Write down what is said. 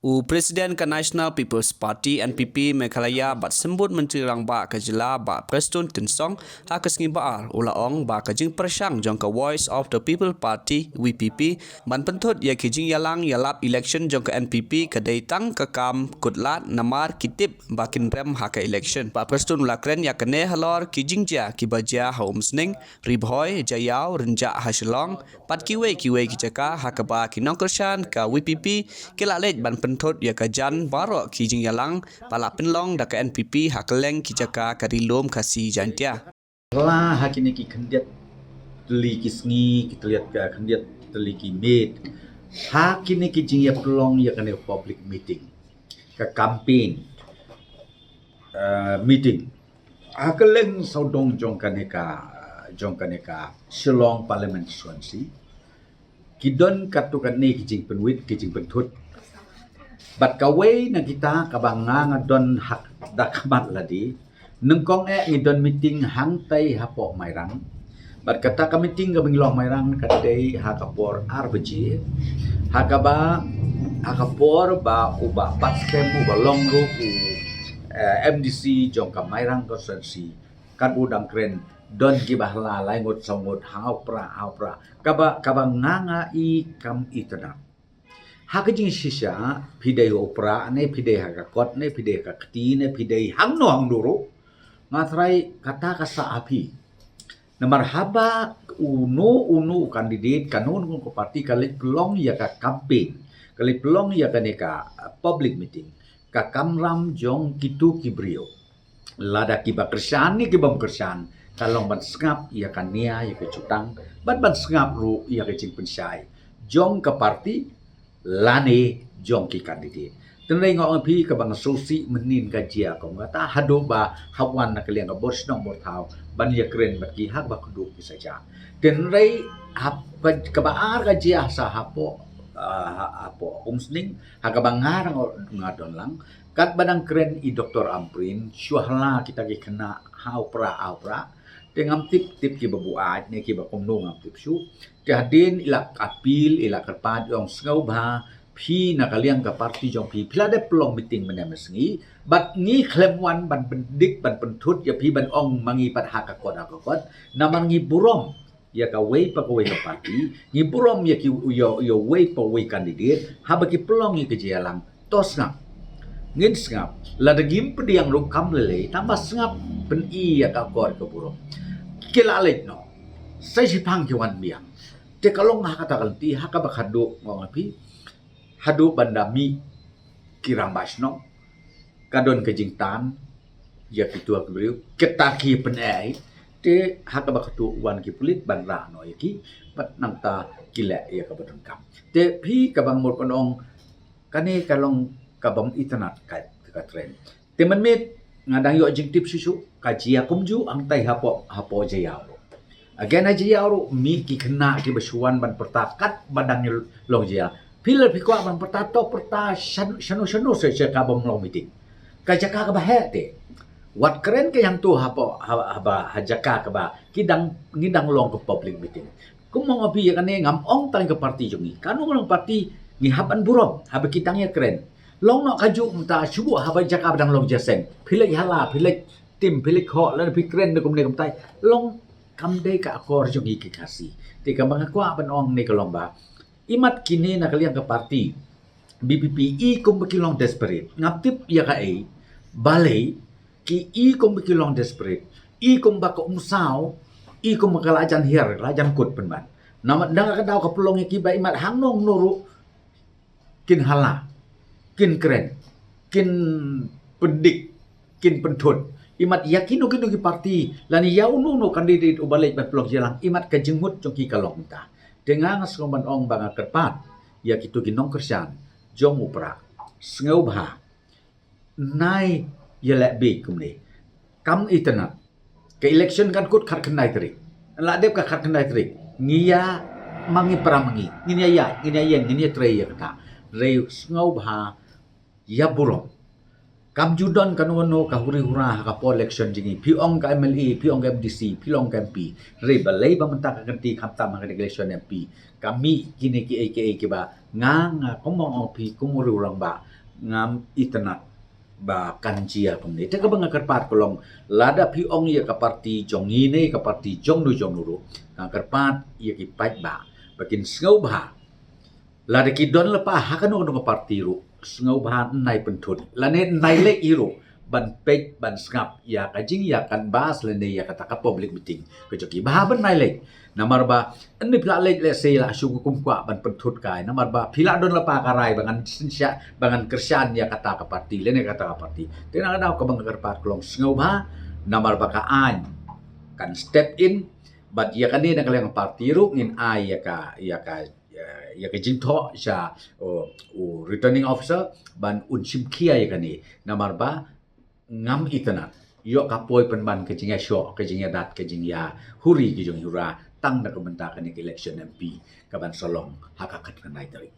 Presiden ke National People's Party NPP Meghalaya bat sembut Menteri Rang Ba ke Jela ba Preston Tinsong ha ke sengi baal ulaong ba ke jing persang jong ke Voice of the People Party VPP ban pentut ya ke jing yalang yalap election jong ke NPP ke datang ke kam kutlat namar kitip bakin rem ha ke election ba Preston ulakren ya kene halor ki jing ja ki baja ha umsning ribhoy jayau renja ha shillong pat kiwe ki jaka ha ke ba ki nongkershan ke VPP ke lalet ban thot ya kajan barok ki jing yalang pala penlong da ka NPP hakeleng ki jaka karilom kasi jantia lah hakini ki kandiat teli ki sngi kita lihat ke kandiat teli ki mid hakini ki jing ya pelong ya kene public meeting ke campaign meeting hakeleng saudong jong kaneka Shillong Parliament Swansea kidon katukan ni ki jing penwit ki jing penthut bat kaway na kita kabanga nga don hak dakamat ladi nengkong ngidon meeting hangtay hapo mayrang bat kata ka meeting gabing long mayrang katay hakapor RBG hakapor ba uba patskem uba longro MDC jong ka mayrang konsensi kan udang kren don gibahla laingot sangot haupra kabanga I kam itanap hakajing shisha pidai opera ne pidai hakakot ne pidai kakti ne pidai hangno hangduro ngatrai kata kasa api namar haba unu kandidat kanun ko parti kali pelong ya ka campaign kali pelong ya ka neka public meeting ka kamram jong kitu kibrio lada kiba kersan ni kibam kersan kalong ban skap ya ka nia ya ka cutang ban skap ru ya ka cing pensai jong ka parti lane jong ki kandidat tenai ngong pi ka bang sosi menin ka jia ko ngata hado ba hawan na kaliang ka bos nong bor thau ban ya kren bat ki hak ba kudu ki saja tenai hap ka ba ar ka jia sa hapo umsning ha ka bang ngadon lang kat badang kren I Dr. Amprin syuhla kita ki kena haupra dengan tip ki babuat ne ki ba komnong am tip syu jadin ilak apil ilak kerpat yong sengau ba phi na kaliang ka parti jong phi pila de pelong meeting menem sengi bat ngi klemwan ban pendik ban pentut ya phi ban ong mangi pat hakakot naman ngi burom ya ka wei pa ka parti ngi burom ya ki yo wei pa wei kandidat haba ki pelong ki jelang tos ngap ngin sengap la dagim pediang ru kam lele tambah sengap pen I ya ka kor ka burom kilalet no sai sipang ki wan biang te kalong kata kalti haka bakado ngapi hado bandami kirambas no kadon kejingtan ya kitua kebriu ketaki penai te haka bakado wan ki pulit bandra no yaki pat nangta kila ya kabadengkam te pi kabang mot panong kane kalong kabam itanat ka tren te menmet ngadang yo jing tip susu kajia kumju ang tai hapo jayao again aja ya ru mi ki kena ki basuan ban pertakat badang long jia pilar pikwa ban pertato perta shanu se ka bom long meeting ka jaka ka bahe te wat keren ke yang tu hapo haba hajaka ka ba kidang ngidang long ke public meeting kumong abi ya kane ngam ong tang ke parti jongi kanu long parti ngi haban burom haba kitang ya keren long no kaju mta subu haba jaka badang long jaseng pilek hala pilek tim pilek ho lan pikren de kumne kumtai long kamdai ka akor jong iki kasi tika mga kwa banong ni kalomba imat kini na kaliang ka parti BPP kum bakilong desperate ngaptip ya ka balay ki kum bakilong desperate kum baka umsaw kum makalajan hier lajan kut penban namat danga ka daw ka pulong ki ba imat hangnong nuru kin hala kin kren kin pendik kin pentut imat yakin ki parti lani yaunu no kandidat ubalai ban pelong jelang imat ka jengut jong ki kalong ta dengan ngomban ong banga kerpat ya kitu ginong kersan jong upra sengau bah nai yelek be kumne kam itana ke election kan kut khat kenai trik la dep ka khat kenai trik ngia mangi pramangi nginya nginya tre ya kata re sengau bah ya burong kam judon kanono ka huri hura ka po election jingi piong ka MLA piong ka MDC piong ka MP re balay ba menta ka ganti kapta mga election MP kami kini ki AKA ki ba nga komong OP kumuri urang ba ngam itanat ba kanjia pemne te ka banga kerpat kolong lada pi ong ya ka parti jong ine ka parti jong nuru ka kerpat ya ki pat ba bakin sngau ba lada ki don lepa hakan no ka parti ru sngau ba nai pentut lane nai lek iru ban pek ban skap ya ka jing ya kan bas lene ya kata ka public meeting ke joki ba ban nai lek namar ba ani pila lek le sei la syuku kum kwa ban pentut kai namar ba pila don lepa karai bangan sinsya bangan kersian ya kata ka parti lene kata ka parti tena ada ka bang kerpat kolong sngau ba namar ba ka an kan step in but ya kan ni nak kaleng parti ru ngin ai ya ka jing tho sya returning officer ban unsim kia ya kan ni namar ba ngam itanat yo kapoi penban ke jing ya syok ke jing ya dat ke jing ya huri ke jing hura tang da kementak ni election MP kaban solong hakakat kan nai tari